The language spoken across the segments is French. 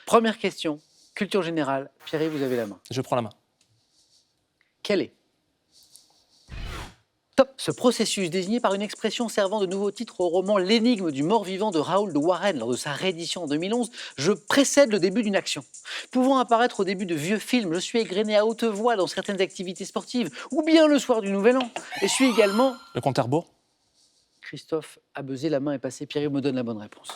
Première question, culture générale. Pierre, vous avez la main. Je prends la main. Quel est Top. Ce processus, désigné par une expression servant de nouveau titre au roman L'énigme du mort-vivant de Raoul de Warren lors de sa réédition en 2011, je précède le début d'une action. Pouvant apparaître au début de vieux films, je suis égrené à haute voix dans certaines activités sportives, ou bien le soir du Nouvel An. Et je suis également... Le compte à rebours. Christophe a buzzé, la main est passée, Pierre me donne la bonne réponse.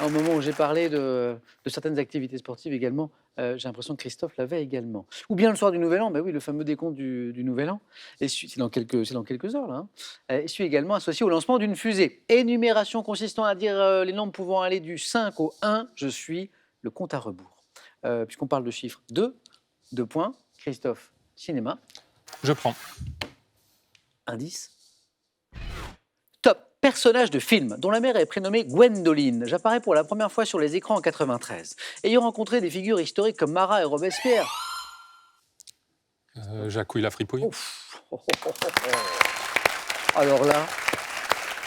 Au moment où j'ai parlé de certaines activités sportives également, j'ai l'impression que Christophe l'avait également. Ou bien le soir du Nouvel An, ben oui, le fameux décompte du Nouvel An, c'est dans quelques heures là. Hein. Et suis également associé au lancement d'une fusée. Énumération consistant à dire les nombres pouvant aller du 5 au 1, je suis le compte à rebours. Puisqu'on parle de chiffres, 2 points, Christophe, cinéma. Je prends. Indice. Top. Personnage de film dont la mère est prénommée Gwendoline. J'apparais pour la première fois sur les écrans en 93. Ayant rencontré des figures historiques comme Marat et Robespierre. Jacouille la fripouille. Alors là,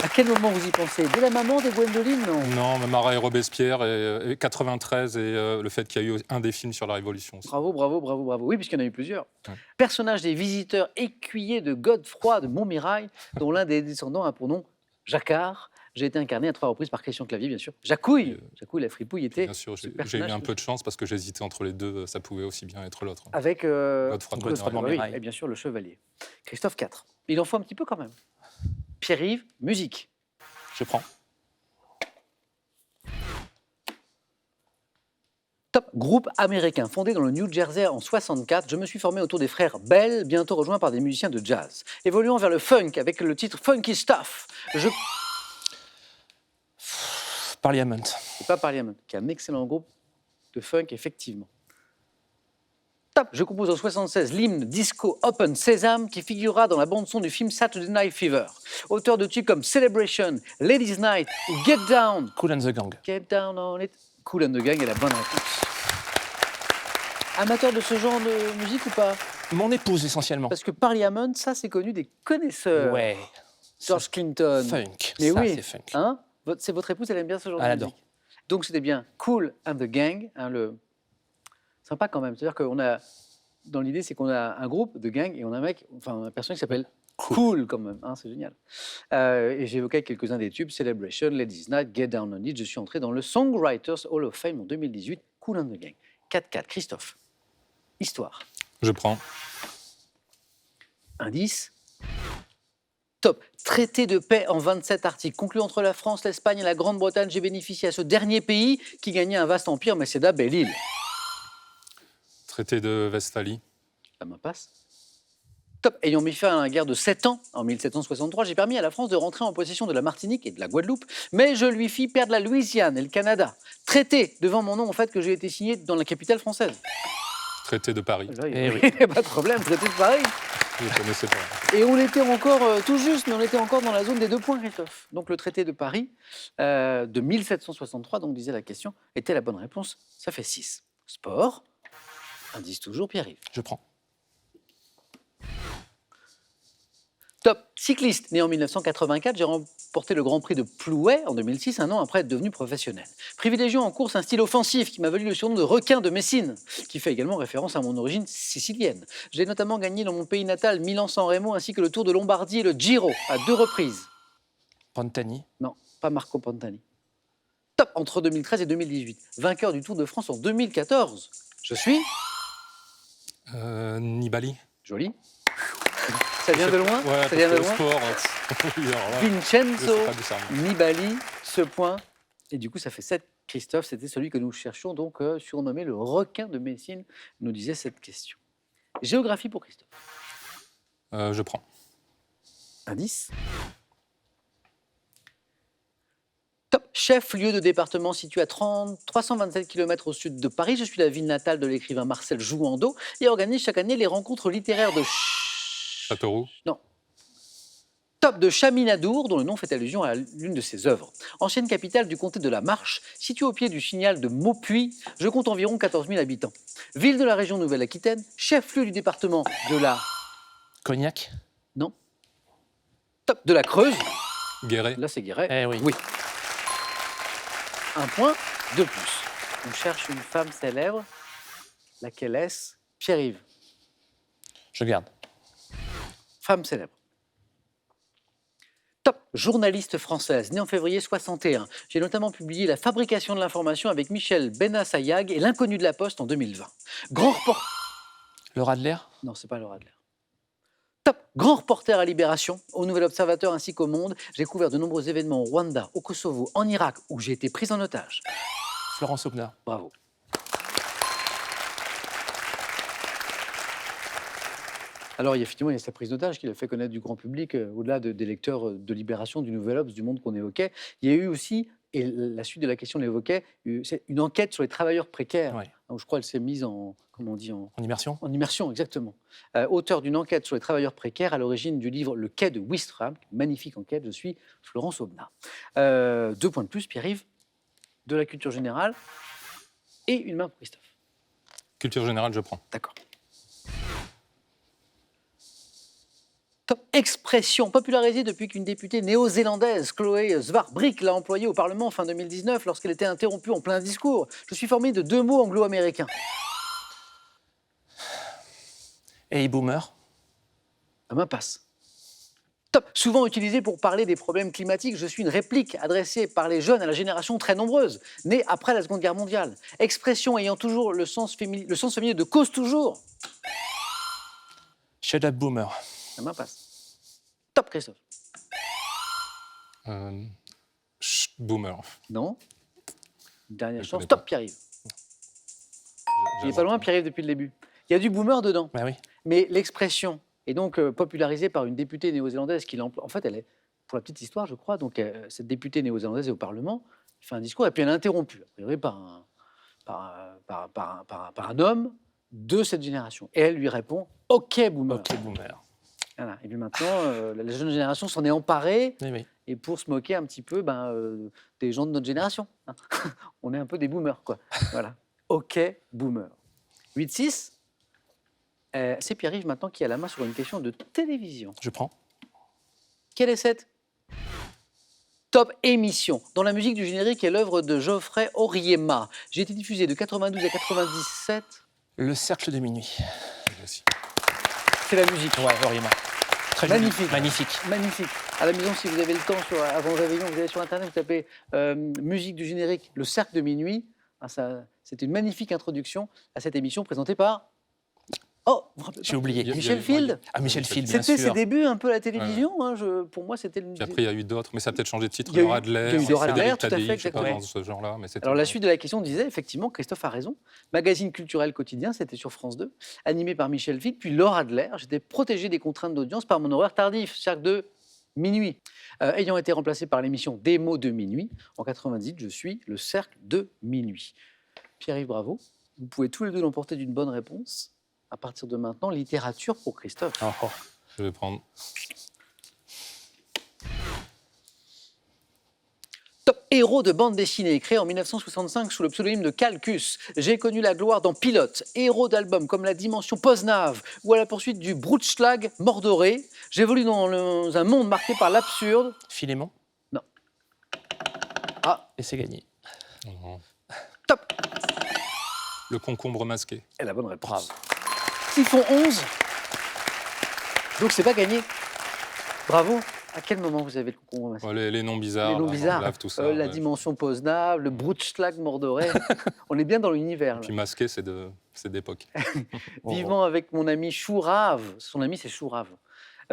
à quel moment vous y pensez? De la maman de Gwendoline, non? Non, mais Marat et Robespierre, et 93, et le fait qu'il y a eu un des films sur la Révolution. Bravo, bravo, bravo, bravo. Oui, puisqu'il y en a eu plusieurs. Ouais. Personnage des visiteurs écuyers de Godefroy de Montmirail, dont l'un des descendants a pour nom Jacquard. J'ai été incarné à 3 reprises par Christian Clavier, bien sûr. Jacouille la fripouille était... Bien sûr, j'ai eu un peu de chance parce que j'hésitais entre les deux, ça pouvait aussi bien être l'autre. Avec Godefroy de Montmirail. Oui, et bien sûr, le chevalier. Christophe 4. Il en faut un petit peu quand même. Pierre-Yves, musique. Je prends. Top. Groupe américain fondé dans le New Jersey en 64, je me suis formé autour des frères Bell, bientôt rejoints par des musiciens de jazz. Évoluant vers le funk avec le titre Funky Stuff. Parliament. C'est pas Parliament, qui est un excellent groupe de funk, effectivement. Top. Je compose en 76 l'hymne disco Open Sesame qui figurera dans la bande-son du film Saturday Night Fever. Auteur de tubes comme Celebration, Ladies Night ou Get Down. Kool and the Gang. Get Down on It. Kool and the Gang est la bonne réponse. Amateur de ce genre de musique ou pas? Mon épouse, essentiellement. Parce que Parliament, ça, c'est connu des connaisseurs. Ouais. George Clinton. Funk. Mais ça, oui. c'est funk. Hein? C'est votre épouse, elle aime bien ce genre Elle de adore. musique. Donc, c'était bien Kool and the Gang. Hein, sympa quand même. C'est-à-dire qu'on a... Dans l'idée, c'est qu'on a un groupe de gang et on a un personnage qui s'appelle Cool quand même. Hein, c'est génial. Et j'évoquais quelques-uns des tubes. Celebration, Ladies Night, Get Down on It. Je suis entré dans le Songwriters Hall of Fame en 2018. Kool and the Gang. 4-4. Christophe. Histoire. Je prends. Indice. Top. Traité de paix en 27 articles. Conclu entre la France, l'Espagne et la Grande-Bretagne. J'ai bénéficié à ce dernier pays qui gagnait un vaste empire, mais c'est la Belle-Île. Traité de Westphalie. La main passe. Top. Ayant mis fin à la guerre de 7 ans, en 1763, j'ai permis à la France de rentrer en possession de la Martinique et de la Guadeloupe, mais je lui fis perdre la Louisiane et le Canada. Traité devant mon nom, en fait, que j'ai été signé dans la capitale française. Traité de Paris. Là, il n'y a pas de problème, traité de Paris. Je ne connaissais pas. Et on était encore, tout juste, mais on était encore dans la zone des 2 points, Christophe. Donc le traité de Paris, de 1763, donc disait la question, était la bonne réponse. Ça fait 6. Sport. Indice toujours, Pierre-Yves. Je prends. Top. Cycliste, né en 1984, j'ai remporté le Grand Prix de Plouay en 2006, un an après être devenu professionnel. Privilégiant en course un style offensif qui m'a valu le surnom de requin de Messine, qui fait également référence à mon origine sicilienne. J'ai notamment gagné dans mon pays natal Milan-San Remo ainsi que le Tour de Lombardie et le Giro à 2 reprises. Pantani. Non, pas Marco Pantani. Top. Entre 2013 et 2018, vainqueur du Tour de France en 2014. Je suis... Nibali. Joli. Ça vient de loin? Ouais, ça vient de loin. sport. Oui, alors là, Vincenzo je sais pas d'où ça vient. Nibali, ce point. Et du coup, ça fait 7. Christophe, c'était celui que nous cherchions, donc surnommé le requin de Messine, nous disait cette question. Géographie pour Christophe. Je prends. Indice. Top. Chef-lieu de département situé à 327 km au sud de Paris. Je suis la ville natale de l'écrivain Marcel Jouandeau et organise chaque année les rencontres littéraires de... Châteauroux. Non. Top. De Chaminadour, dont le nom fait allusion à l'une de ses œuvres. Ancienne capitale du comté de la Marche, située au pied du signal de Maupuy, je compte environ 14 000 habitants. Ville de la région Nouvelle-Aquitaine, chef-lieu du département de la... Cognac. Non. Top. De la Creuse. Guéret. Là, c'est Guéret. Eh oui. Oui. Un point de plus. On cherche une femme célèbre. Laquelle est-ce? Pierre-Yves. Je garde. Femme célèbre. Top, journaliste française, née en février 61. J'ai notamment publié La fabrication de l'information avec Michel Benassayac et L'inconnu de la Poste en 2020. Grand reporter. Laura Adler. Non, c'est pas Laura Adler. Top, grand reporter à Libération, au Nouvel Observateur ainsi qu'au Monde. J'ai couvert de nombreux événements au Rwanda, au Kosovo, en Irak, où j'ai été prise en otage. Florence Aubenas. Bravo. Alors, effectivement, il y a sa prise d'otage qui l'a fait connaître du grand public, au-delà des lecteurs de Libération, du Nouvel Obs, du Monde qu'on évoquait. Il y a eu aussi, et la suite de la question l'évoquait, c'est une enquête sur les travailleurs précaires. Ouais. Donc, je crois qu'elle s'est mise en, comment on dit, En immersion. en immersion, exactement. Auteur d'une enquête sur les travailleurs précaires à l'origine du livre Le Quai de Ouistreham. Magnifique enquête, je suis Florence Aubenas. 2 points de plus, Pierre-Yves, de la culture générale, et une main pour Christophe. Culture générale, je prends. D'accord. Top. Expression popularisée depuis qu'une députée néo-zélandaise, Chloé Swarbrick, l'a employée au Parlement fin 2019 lorsqu'elle était interrompue en plein discours. Je suis formé de 2 mots anglo-américains. Et boomer. La main passe. Top. Souvent utilisé pour parler des problèmes climatiques, je suis une réplique adressée par les jeunes à la génération très nombreuse, née après la Seconde Guerre mondiale. Expression ayant toujours le sens féminin de cause toujours. Shut up boomer. La main passe. Top, Christophe. Boomer. Non. Dernière Je chance. connais Top, pas. Pierre-Yves. Il n'est J'avance. pas loin, Pierre-Yves, depuis le début. Il y a du boomer dedans. Bah oui. Mais l'expression est donc popularisée par une députée néo-zélandaise qui l'emploie. En fait, elle est, pour la petite histoire, je crois, donc cette députée néo-zélandaise est au Parlement, elle fait un discours et puis elle est interrompue, a priori par un homme de cette génération. Et elle lui répond « Ok, boomer Ok boomer. ». Voilà. Et puis maintenant, la jeune génération s'en est emparée Oui, oui. et pour se moquer un petit peu des gens de notre génération. Hein. On est un peu des boomers, quoi. Voilà. Ok, boomer. 8-6. C'est Pierre-Yves maintenant qui a la main sur une question de télévision. Je prends. Quelle est cette top émission dont la musique du générique est l'œuvre de Geoffrey Auriemma? J'ai été diffusée de 92 à 97. Le cercle de minuit. Moi aussi. C'est la musique. Ouais, Auriemma. Très joli. Magnifique. Magnifique. Magnifique. À la maison, si vous avez le temps, avant le réveillon, vous allez sur Internet, vous tapez musique du générique, le cercle de minuit. Ah, c'est une magnifique introduction à cette émission présentée par... Oh, vous vous rappelez J'ai pas oublié. Michel Field. Ah, Michel Field, bien C'était sûr. ses débuts un peu à la télévision. Hein, pour moi, c'était le... Puis après, il y a eu d'autres, mais ça a peut-être changé de titre. Il y a eu- Laura il y a Adler, eu Laura Adler, Frédéric tout à fait, Tadei, je sais pas, exactement. dans ce genre-là. Mais c'était Alors la suite de la question disait, effectivement, Christophe a raison, magazine culturel quotidien, c'était sur France 2, animé par Michel Field, puis Laura Adler. J'étais protégé des contraintes d'audience par mon horaire tardif, cercle de minuit. Ayant été remplacé par l'émission Des mots de minuit, en 98, je suis le cercle de minuit. Pierre-Yves, bravo. Vous pouvez tous les deux l'emporter d'une bonne réponse. À partir de maintenant, littérature pour Christophe. Oh, oh. Je vais prendre. Top héros de bande dessinée, créé en 1965 sous le pseudonyme de Calcus. J'ai connu la gloire dans Pilote, héros d'albums comme La Dimension Poznav ou À la poursuite du Brutschlag Mordoré. J'évolue dans un monde marqué par l'absurde. Philémon. Non. Ah, Et c'est gagné. Non. top. Le concombre masqué. Et la bonne réponse. Bravo. Ils font 11. Donc c'est pas gagné. Bravo. À quel moment vous avez le concombre masqué? Ouais, les noms bizarres. Les noms là, bizarres. Lave, tout ça. La ouais. Dimension Poznav, le Brutschlag Mordoré. On est bien dans l'univers. là. Puis masqué, c'est d'époque. Vivant avec mon ami Chourave. Son ami, c'est Chourave.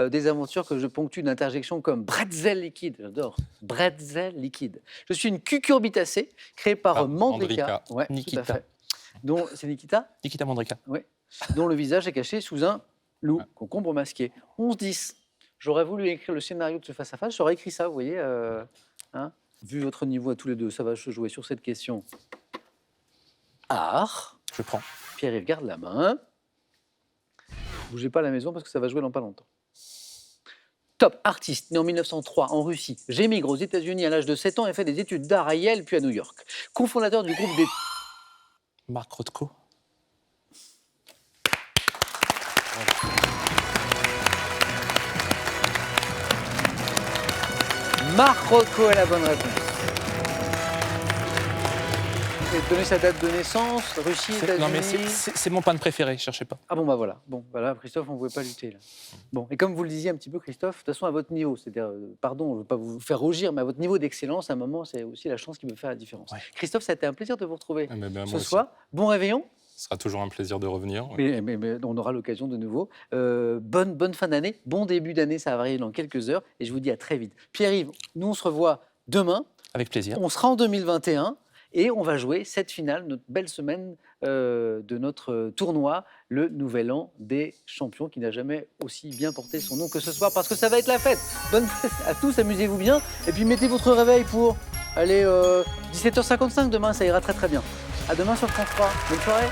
Des aventures que je ponctue d'interjections comme bretzel liquide. J'adore. Bretzel liquide. Je suis une cucurbitacée créée par Ah, Mandrika. Mandrika. Ouais, Nikita. tout à fait. C'est Nikita, Nikita Mandrika. dont le visage est caché sous un loup, Ouais. concombre masqué. 11-10. J'aurais voulu écrire le scénario de ce face-à-face. J'aurais écrit ça, vous voyez. Hein. Vu votre niveau à tous les deux, ça va se jouer sur cette question. Art. Je prends. Pierre-Yves garde la main. Bougez pas à la maison parce que ça va jouer dans pas longtemps. Top artiste, né en 1903 en Russie. J'émigre aux États-Unis à l'âge de 7 ans et fait des études d'art à Yale puis à New York. Cofondateur du groupe des... Marc Rothko. Marc Rothko est la bonne réponse. Et donner sa date de naissance, Russie, Non, mais États-Unis. c'est mon pain de préféré, cherchez pas. Ah bon, bah voilà. Bon, voilà, Christophe, on ne pouvait pas lutter là. Bon, et comme vous le disiez un petit peu, Christophe, de toute façon, à votre niveau, c'est-à-dire, pardon, je ne veux pas vous faire rougir, mais à votre niveau d'excellence, à un moment, c'est aussi la chance qui peut faire la différence. Ouais. Christophe, ça a été un plaisir de vous retrouver Ah, mais ben, ce moi aussi. soir. Bon réveillon. Ce sera toujours un plaisir de revenir. Oui. Mais on aura l'occasion de nouveau. Bonne fin d'année, bon début d'année, ça va arriver dans quelques heures. Et je vous dis à très vite. Pierre-Yves, nous on se revoit demain. Avec plaisir. On sera en 2021 et on va jouer cette finale, notre belle semaine de notre tournoi, le Nouvel An des champions, qui n'a jamais aussi bien porté son nom que ce soir, parce que ça va être la fête. Bonne fête à tous, amusez-vous bien. Et puis mettez votre réveil pour aller 17h55 demain, ça ira très très bien. À demain sur France 3. Bonne soirée.